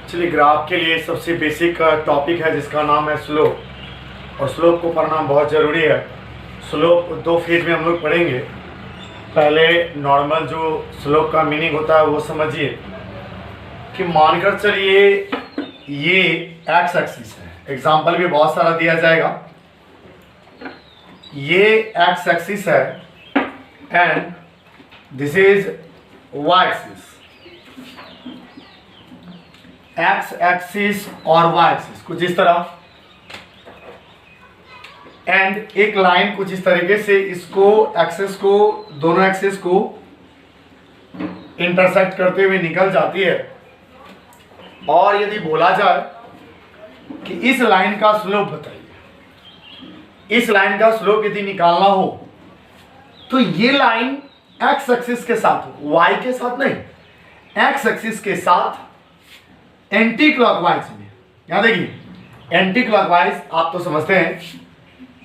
चलिए, ग्राफ के लिए सबसे बेसिक टॉपिक है जिसका नाम है स्लोप, और स्लोप को पढ़ना बहुत ज़रूरी है। स्लोप दो फेज में हम लोग पढ़ेंगे। पहले नॉर्मल जो स्लोप का मीनिंग होता है वो समझिए कि मानकर चलिए ये एक्स एक्सिस है, एग्जाम्पल भी बहुत सारा दिया जाएगा। ये एक्स एक्सिस है and this is Y axis, X axis और वाई एक्सिस कुछ इस तरह, एंड एक लाइन कुछ इस तरीके से इसको एक्सिस को, दोनों एक्सिस को इंटरसेक्ट करते हुए निकल जाती है। और यदि बोला जाए कि इस लाइन का स्लोप बताइए, इस लाइन का स्लोप यदि निकालना हो तो ये लाइन एक्स एक्सिस के साथ हो, वाई के साथ नहीं, एक्स एक्सिस के साथ एंटी क्लॉकवाइज में। यहां देखिए एंटी क्लॉकवाइज आप तो समझते हैं,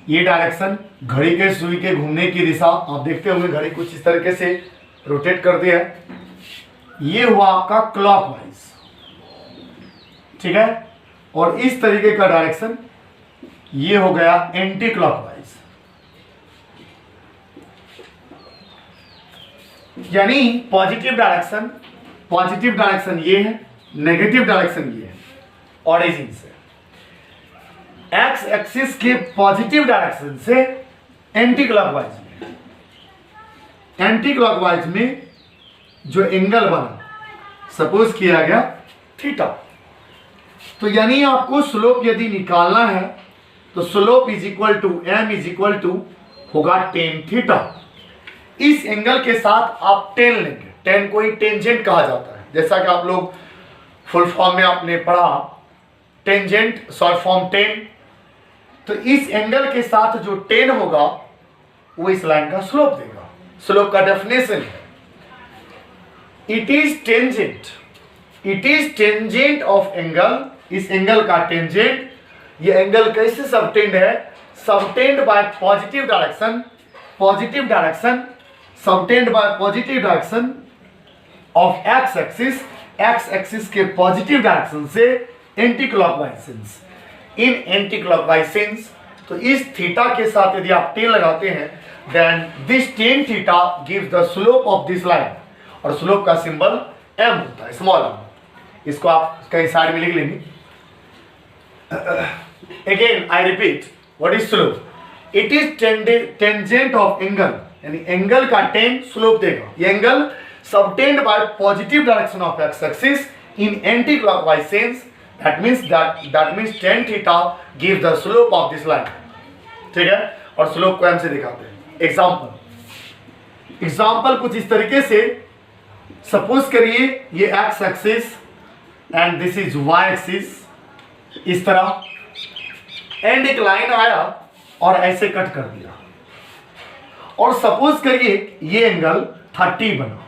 ये डायरेक्शन घड़ी के सुई के घूमने की दिशा आप देखते होंगे, घड़ी कुछ इस तरीके से रोटेट करती है। ये हुआ आपका क्लॉकवाइज, ठीक है। और इस तरीके का डायरेक्शन ये हो गया एंटी क्लॉकवाइज, यानी पॉजिटिव डायरेक्शन ये है, नेगेटिव डायरेक्शन ये है ऑरिजिन से। एक्स एक्सिस के पॉजिटिव डायरेक्शन से एंटी क्लॉकवाइज में जो एंगल बना सपोज किया गया थीटा। तो यानी आपको स्लोप यदि निकालना है तो slope is equal to M is equal to होगा टेन थीटा। इस एंगल के साथ आप टेन लेंगे, टेन को ही टेंजेंट कहा जाता है, जैसा कि आप लोग फुल फॉर्म में आपने पढ़ा टेंजेंट शॉर्ट फॉर्म टेन। तो इस एंगल के साथ जो टेन होगा वो इस लाइन का स्लोप देगा। स्लोप का डेफिनेशन है it is tangent of angle, इस एंगल का टेंजेंट। ये एंगल कैसे सबटेंड है? Subtend bye positive direction subtend bye positive direction of x axis, X axis के पॉजिटिव डायरेक्शन से एंटी क्लॉकवाइज सेंस, इन एंटी क्लॉकवाइज सेंस। तो इस थीटा के साथ यदि आप टेन लगाते हैं then this tan theta gives the slope of this line, और स्लोप का सिंबल एम होता है, स्मॉल एम। इसको आप कहीं साइड में लिख लेंगे। Again I repeat, what is slope? It is tangent of angle, यानी एंगल का टेन स्लोप देगा। ये angle subtend bye positive direction of x axis in anti clockwise sense, that means tan theta gives the slope of this line, ठीक है। और slope को M से दिखाते हैं। एग्जाम्पल कुछ इस तरीके से, सपोज करिए ये x axis and this is Y axis, इस तरह, एंड एक लाइन आया और ऐसे कट कर दिया, और सपोज करिए ये एंगल 30 बना,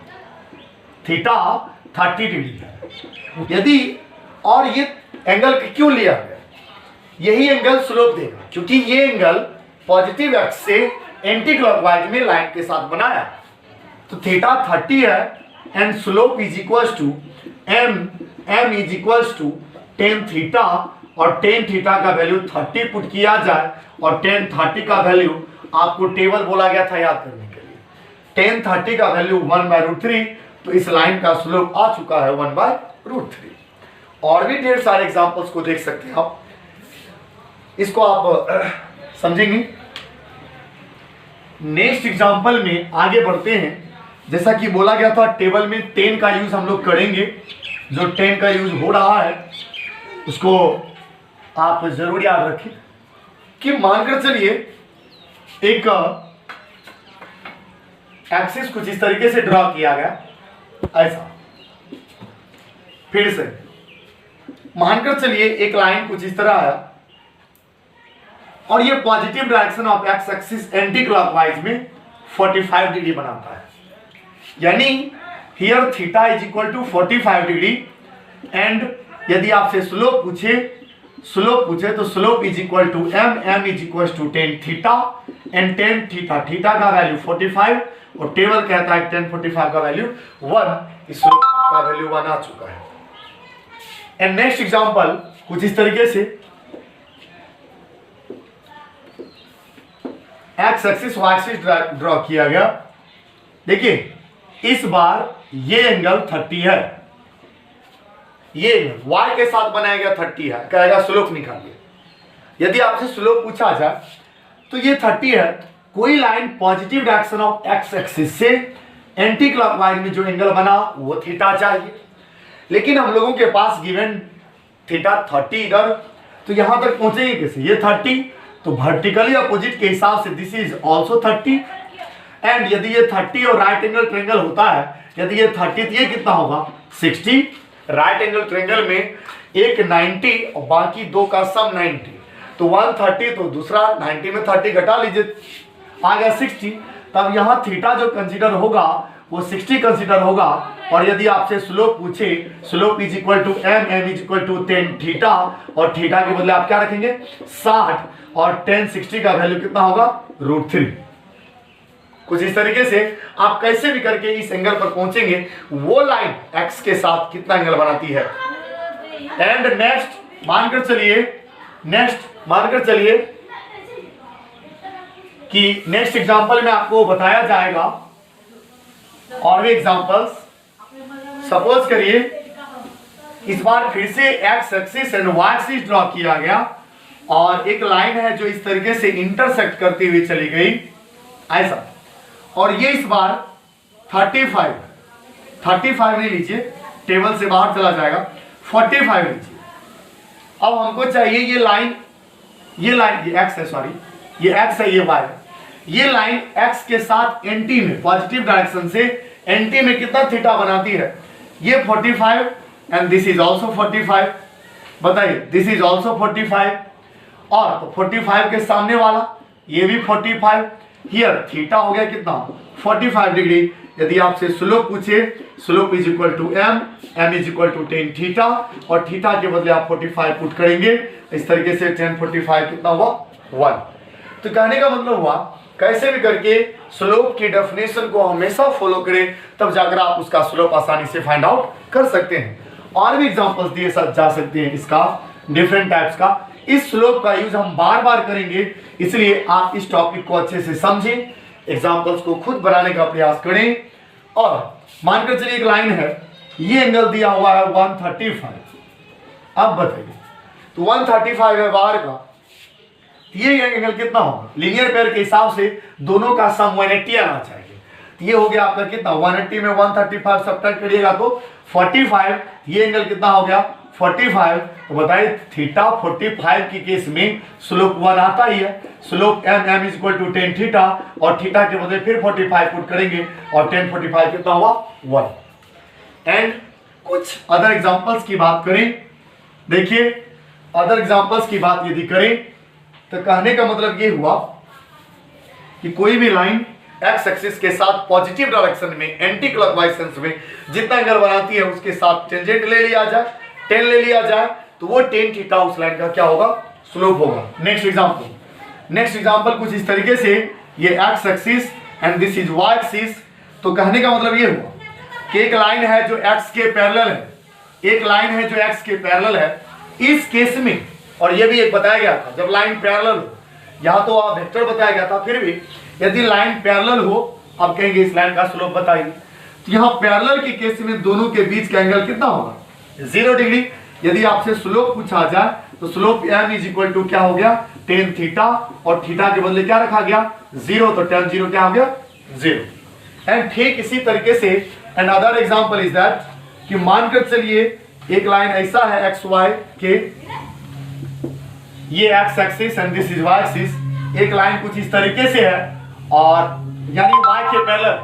थीटा 30 डिग्री है। यदि, और ये एंगल क्यों लिया गया? यही एंगल स्लोप देगा, क्योंकि ये एंगल पॉजिटिव एक्स से एंटी क्लॉकवाइज में लाइन के साथ बनाया। तो थीटा 30 है and slope is equals to M is equals to tan theta, और टेन थीटा का वैल्यू 30 पुट किया जाए, और टेन 30 का वैल्यू आपको टेबल बोला गया था याद करने के लिए। टेन 30 का वैल्यू 1/√3, तो इस लाइन का स्लोप आ चुका है 1/√3। और भी ढेर सारे एग्जांपल्स को देख सकते हैं आप, इसको आप समझेंगे। नेक्स्ट एग्जांपल में आगे बढ़ते हैं। जैसा कि बोला गया था टेबल में 10 का यूज हम लोग करेंगे, जो 10 का यूज हो रहा है उसको आप जरूर याद रखें। कि मानकर चलिए एक एक्सिस कुछ इस तरीके से ड्रॉ किया गया, ऐसा, फिर से मानकर चलिए एक लाइन कुछ इस तरह आया, और ये positive direction of x axis anti clockwise में 45 डिग्री बनाता है। यानी here theta is equal to 45 degree, and यदि आपसे स्लोप पूछे तो slope is equal to M is equal to tan theta, and tan theta का वैल्यू 45, और टेबल कहता है 10 45 का वैल्यू 1, इस स्लोप का वैल्यू 1 आ चुका है। एंड नेक्स्ट एग्जांपल कुछ इस तरीके से, x axis y axis draw किया गया। देखिए इस बार ये एंगल 30 है, ये y के साथ बनाया गया 30 है, कहेगा स्लोप निकालिए। यदि आपसे स्लोप पूछा जाए तो ये 30 है, कोई line positive direction of x axis से एंटी क्लॉकवाइज में जो एंगल बना वो थीटा चाहिए, लेकिन हम लोगों के पास गिवन थीटा 30 इधर, तो यहां तक पहुंचेंगे कैसे? ये 30 तो वर्टिकली अपोजिट के हिसाब से दिस इज ऑल्सो 30, एंड यदि ये 30 और राइट एंगल ट्रायंगल होता है, यदि ये 30 तो ये कितना होगा 60। राइट एंगल ट्रायंगल में एक 90 और बाकी दो का सम 90, तो 130, तो दूसरा 90 में 30 घटा लीजिए, आ गया 60। तब यहाँ थीटा जो कंसीडर होगा वो 60 कंसीडर होगा। और यदि आपसे स्लोप पूछे, slope is equal to m, m is equal to 10 theta, और थीटा के बदले आप क्या रखेंगे 60, और 10 60 का वैल्यू कितना होगा √3। कुछ इस तरीके से आप कैसे भी करके इस एंगल पर पहुंचेंगे, वो लाइन एक्स के साथ कितना एंगल बनाती है। एंड नेक्स्ट मानकर चलिए कि नेक्स्ट एग्जांपल में आपको बताया जाएगा और भी एग्जांपल्स। सपोज करिए इस बार फिर से x axis and y axis draw किया गया, और एक लाइन है जो इस तरीके से इंटरसेक्ट करती हुई चली गई ऐसा, और ये इस बार 35 नहीं लीजिए, टेबल से बाहर चला जाएगा, 45 लीजिए। अब हमको चाहिए ये लाइन ये एक्स है, सॉरी ये एक्स है, ये वाई है। ये लाइन एक्स के साथ एंटी में पॉजिटिव डायरेक्शन से एंटी में कितना थीटा बनाती है, ये 45 एंड दिस इज ऑल्सो 45। बताइए दिस इज ऑल्सो 45, और तो 45 के सामने वाला ये भी 45। हियर थीटा हो गया कितना 45 डिग्री। यदि आपसे स्लोप पूछे, slope is equal to m, m is equal to 10 theta, और थीटा के बदले आप 45 पुट करेंगे। इस तरीके से 10 45 कितना हुआ 1। तो कहने का मतलब हुआ कैसे भी करके स्लोप की डेफिनेशन को हमेशा फॉलो करें, तब जाकर आप उसका स्लोप आसानी से फाइंड आउट कर सकते हैं। और भी एग्जांपल्स दिए जा सकते हैं इसका, डिफरेंट टाइप्स का। इस स्लोप का यूज हम बार बार करेंगे, इसलिए आप इस टॉपिक को अच्छे से समझें, एग्जांपल्स को खुद बनाने का प्रयास करें। और मानकर चलिए एक लाइन है, ये एंगल दिया हुआ है 135। अब बताइए तो 135 है बाहर का, ये एंगल कितना होगा? लीनियर पेयर के हिसाब से दोनों का सम 180 आना चाहिए। तो ये हो गया आपका कितना 180 में 135 सब्ट्रैक्ट करिएगा तो 45। ये एंगल कितना हो गया 45। तो बताइए थीटा 45 के केस में स्लोप 1 आता ही है। Slope m is equal to 10 theta, और थीटा के बदले फिर 45 पुट करेंगे, और 10 45 कितना हुआ 1। एंड कुछ अदर एग्जांपल्स की बात करें, देखिए अदर एग्जांपल्स की बात यदि करें तो कहने का मतलब ये हुआ कि कोई भी लाइन एक्स एक्सिस के साथ पॉजिटिव डायरेक्शन में एंटी क्लॉकवाइज सेंस में जितना एंगल बनाती है उसके साथ टेंजेंट ले लिया जाए, 10 ले लिया जाए, तो वो 10 थीटा उस लाइन का क्या होगा स्लोप होगा। नेक्स्ट एग्जांपल कुछ इस तरीके से, ये x axis and this is Y axis. तो कहने का मतलब ये हुआ कि एक लाइन है जो एक्स के पैरेलल है, इस केस में, और ये भी एक बताया गया था जब लाइन पैरेलल हो, यहाँ तो वेक्टर बताया गया था, फिर भी यदि लाइन पैरेलल हो, आप कहेंगे इस लाइन का स्लोप बताइए। तो यहाँ पैरेलल के केस में दोनों के बीच का एंगल कितना होगा 0 डिग्री। यदि आपसे स्लोप पूछा जाए तो slope m is equal to क्या हो गया 10 थीटा, और थीटा के बदले क्या रखा गया 0, तो tan 0 क्या हो गया 0। एंड ठीक इसी तरीके से and other example is that कि मानकर चलिए एक लाइन ऐसा है एक्स वाई के, ये x axis and this is Y axis, एक लाइन कुछ इस तरीके से है, और यानी y के पैरेलल।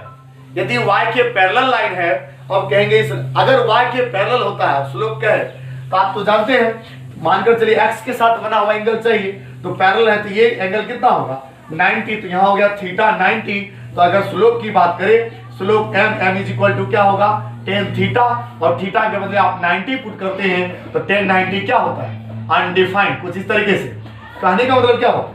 यदि y के पैरेलल लाइन है, अब कहेंगे इस अगर y के पैरेलल होता है स्लोप क्या है, तो आप तो जानते हैं, मानकर चलिए x के साथ बना हुआ एंगल चाहिए, तो पैरेलल है तो ये एंगल कितना होगा 90। तो यहाँ हो गया थीटा 90। तो अगर स्लोप की बात करें, slope m is equal to क्या होगा 10 थीटा, और थीटा के बदले आप 90 पुट करते हैं, तो 10 90 क्या होता है अनडिफाइंड। कुछ इस तरीके से कहने का मतलब क्या होगा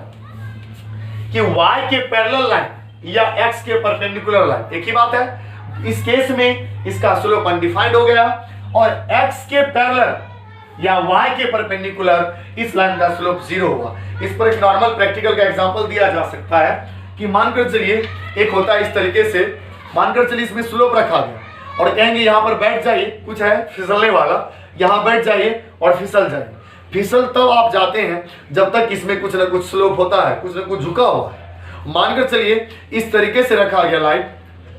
कि y के पैरेलल लाइन या x के परपेंडिकुलर लाइन एक ही बात है। इस केस में इसका स्लोप अनडिफाइंड हो गया, और x के पैरेलल या y के परपेंडिकुलर इस लाइन का स्लोप 0 होगा। इस पर एक नॉर्मल प्रैक्टिकल का एग्जांपल दिया जा सकता है कि मानकर चलिए एक होता है इस तरीके से, मानकर चलिए इसमें स्लोप रखा गया और कहेंगे यहाँ पर बैठ जाइए, कुछ है फिसलने वाला, यहाँ बैठ जाइए और फिसल जाइए। फिसल तब आप जाते हैं जब तक इसमें कुछ ना कुछ स्लोप होता है, कुछ ना कुछ झुका हुआ है। मानकर चलिए इस तरीके से रखा गया लाइन,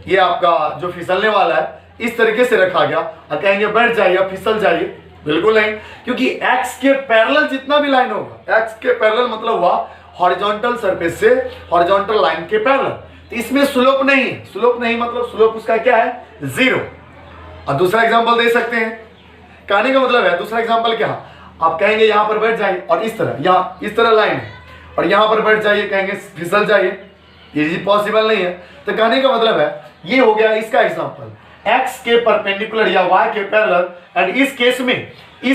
ये आपका जो फिसलने वाला है इस तरीके से रखा गया और कहेंगे बैठ जाइए फिसल जाइए, बिल्कुल नहीं, क्योंकि x के पैरेलल जितना भी लाइन होगा, x के पैरेलल मतलब हुआ हॉरिजॉन्टल सरफेस से हॉरिजॉन्टल लाइन के पैरेलल, तो इसमें स्लोप नहीं है। स्लोप नहीं मतलब स्लोप उसका क्या है, 0। और दूसरा एग्जांपल दे सकते हैं, कहने का मतलब है दूसरा एग्जांपल क्या, आप कहेंगे यहाँ पर बैठ जाइए और इस तरह, यहाँ इस तरह लाइन है और यहाँ पर बैठ जाइए, कहेंगे फिसल जाइए, ये पॉसिबल नहीं है। तो कहने का मतलब है ये हो गया इसका एग्जांपल, x के परपेंडिकुलर या y के पैरेलल। एंड इस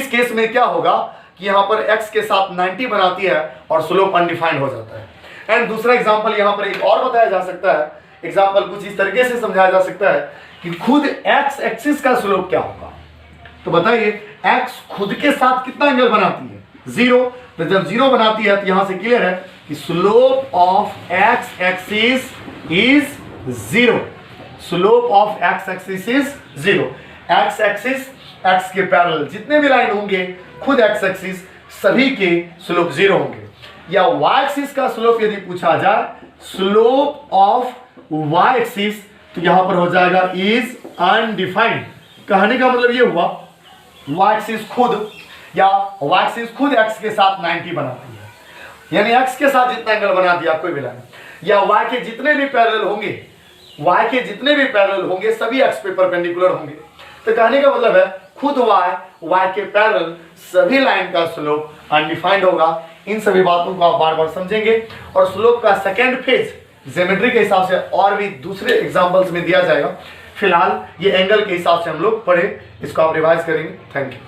केस में क्या होगा कि यहाँ पर x के साथ 90 बनाती है और स्लोप अनडिफाइंड हो जाता है। एंड दूसरा एग्जांपल यहाँ पर एक और बताया जा सकता है, एग्जांपल कुछ इस तरीके से समझाया जा सकता है कि खुद x एक्सिस का स्लोप क्या होगा। तो बताइए x खुद के साथ कितना एंगल बनाती है, 0। तो जब 0 बनाती है तो यहां से क्लियर है कि slope of x axis is 0। Slope of x axis is 0। x axis x के पैरेलल जितने भी लाइन होंगे खुद x एक्सिस सभी के स्लोप 0 होंगे। या y एक्सिस का स्लोप यदि पूछा जाए, स्लोप ऑफ y एक्सिस, तो यहां पर हो जाएगा इज अनडिफाइंड। कहने का मतलब ये हुआ y एक्सिस खुद या y एक्सिस खुद x के साथ 90 बनाती है, यानी x के साथ जितना एंगल बना दिया कोई भी लाइन, या y के जितने भी पैरेलल होंगे सभी x पे परपेंडिकुलर होंगे। तो कहने का मतलब है खुद y के पैरेलल सभी लाइन का स्लोप अनडिफाइंड होगा। इन सभी बातों को आप बार बार समझेंगे और स्लोप का सेकेंड फेज ज्योमेट्री के हिसाब से और भी दूसरे एग्जांपल्स में दिया जाएगा। फिलहाल ये एंगल के हिसाब से हम लोग पढ़े, इसको आप रिवाइज करेंगे। Thank you.